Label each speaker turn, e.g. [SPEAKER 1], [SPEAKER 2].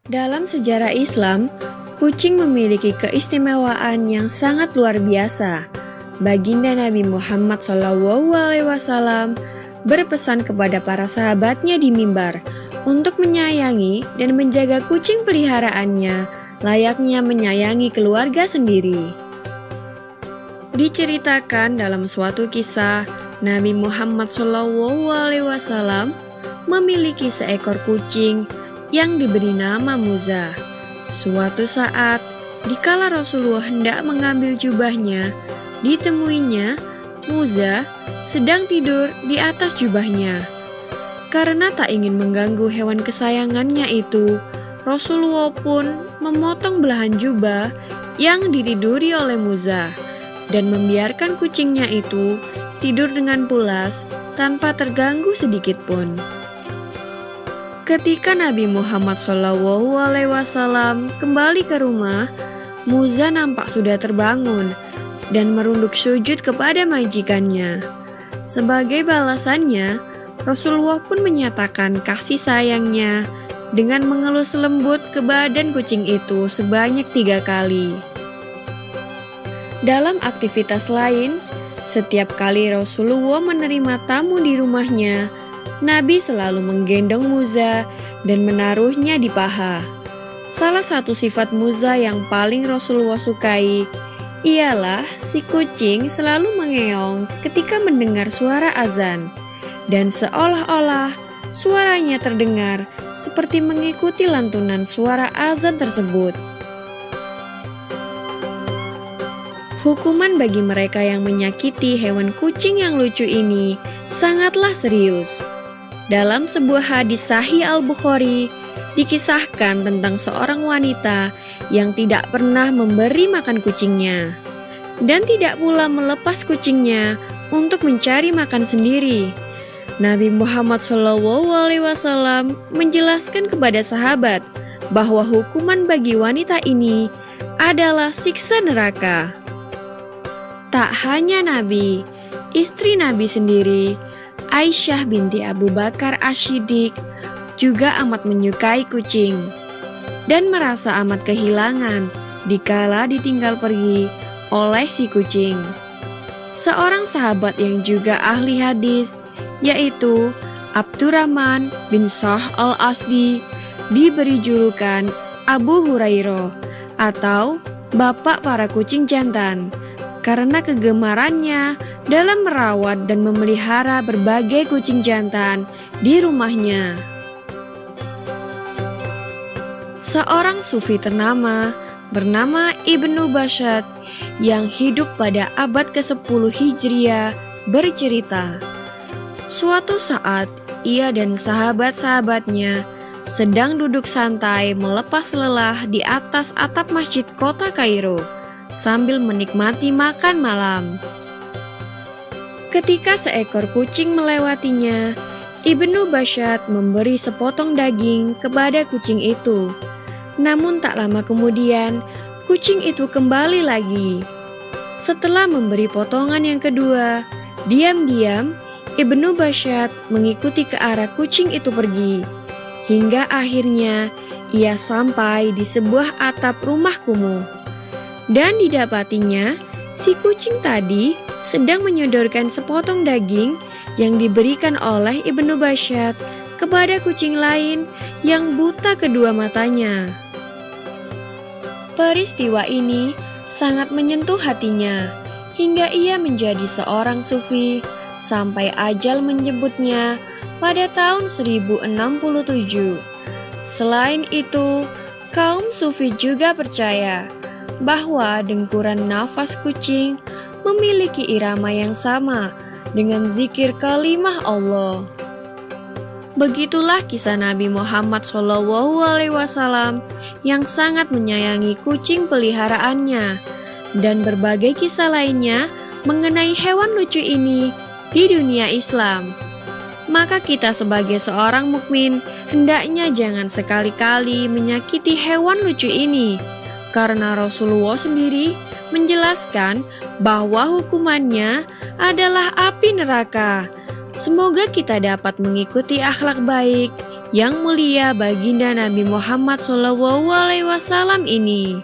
[SPEAKER 1] Dalam sejarah Islam, kucing memiliki keistimewaan yang sangat luar biasa. Baginda Nabi Muhammad SAW berpesan kepada para sahabatnya di mimbar untuk menyayangi dan menjaga kucing peliharaannya layaknya menyayangi keluarga sendiri. Diceritakan dalam suatu kisah, Nabi Muhammad SAW memiliki seekor kucing yang diberi nama Muza. Suatu saat, dikala Rasulullah hendak mengambil jubahnya, ditemuinya Muza sedang tidur di atas jubahnya. Karena tak ingin mengganggu hewan kesayangannya itu, Rasulullah pun memotong belahan jubah yang ditiduri oleh Muza dan membiarkan kucingnya itu tidur dengan pulas tanpa terganggu sedikit pun. Ketika Nabi Muhammad SAW kembali ke rumah, Muza nampak sudah terbangun dan merunduk sujud kepada majikannya. Sebagai balasannya, Rasulullah pun menyatakan kasih sayangnya dengan mengelus lembut ke badan kucing itu sebanyak 3 kali. Dalam aktivitas lain, setiap kali Rasulullah menerima tamu di rumahnya, Nabi selalu menggendong Muza dan menaruhnya di paha. Salah satu sifat Muza yang paling Rasulullah sukai ialah si kucing selalu mengeong ketika mendengar suara azan, dan seolah-olah suaranya terdengar seperti mengikuti lantunan suara azan tersebut. Hukuman bagi mereka yang menyakiti hewan kucing yang lucu ini sangatlah serius. Dalam sebuah hadis Sahih Al-Bukhari, dikisahkan tentang seorang wanita yang tidak pernah memberi makan kucingnya dan tidak pula melepas kucingnya untuk mencari makan sendiri. Nabi Muhammad SAW menjelaskan kepada sahabat bahwa hukuman bagi wanita ini adalah siksa neraka. Tak hanya Nabi, istri Nabi sendiri, Aisyah binti Abu Bakar Ash-Shiddiq, juga amat menyukai kucing dan merasa amat kehilangan dikala ditinggal pergi oleh si kucing. Seorang sahabat yang juga ahli hadis, yaitu Abdurrahman bin Shah al-Asdi, diberi julukan Abu Hurairah atau Bapak para kucing jantan karena kegemarannya dalam merawat dan memelihara berbagai kucing jantan di rumahnya. Seorang sufi ternama bernama Ibnu Bashad yang hidup pada abad ke-10 Hijriah bercerita, suatu saat ia dan sahabat-sahabatnya sedang duduk santai melepas lelah di atas atap masjid kota Kairo sambil menikmati makan malam. Ketika seekor kucing melewatinya, Ibnu Bashad memberi sepotong daging kepada kucing itu. Namun tak lama kemudian, kucing itu kembali lagi. Setelah memberi potongan yang kedua, diam-diam Ibnu Bashad mengikuti ke arah kucing itu pergi. Hingga akhirnya ia sampai di sebuah atap rumah kumuh. Dan didapatinya, si kucing tadi sedang menyodorkan sepotong daging yang diberikan oleh Ibnu Bashad kepada kucing lain yang buta kedua matanya. Peristiwa ini sangat menyentuh hatinya hingga ia menjadi seorang sufi sampai ajal menyebutnya pada tahun 1067. Selain itu, kaum sufi juga percaya bahwa dengkuran nafas kucing memiliki irama yang sama dengan zikir kalimah Allah. Begitulah kisah Nabi Muhammad SAW yang sangat menyayangi kucing peliharaannya dan berbagai kisah lainnya mengenai hewan lucu ini di dunia Islam. Maka kita sebagai seorang mukmin hendaknya jangan sekali-kali menyakiti hewan lucu ini, karena Rasulullah sendiri menjelaskan bahwa hukumannya adalah api neraka. Semoga kita dapat mengikuti akhlak baik yang mulia baginda Nabi Muhammad SAW ini.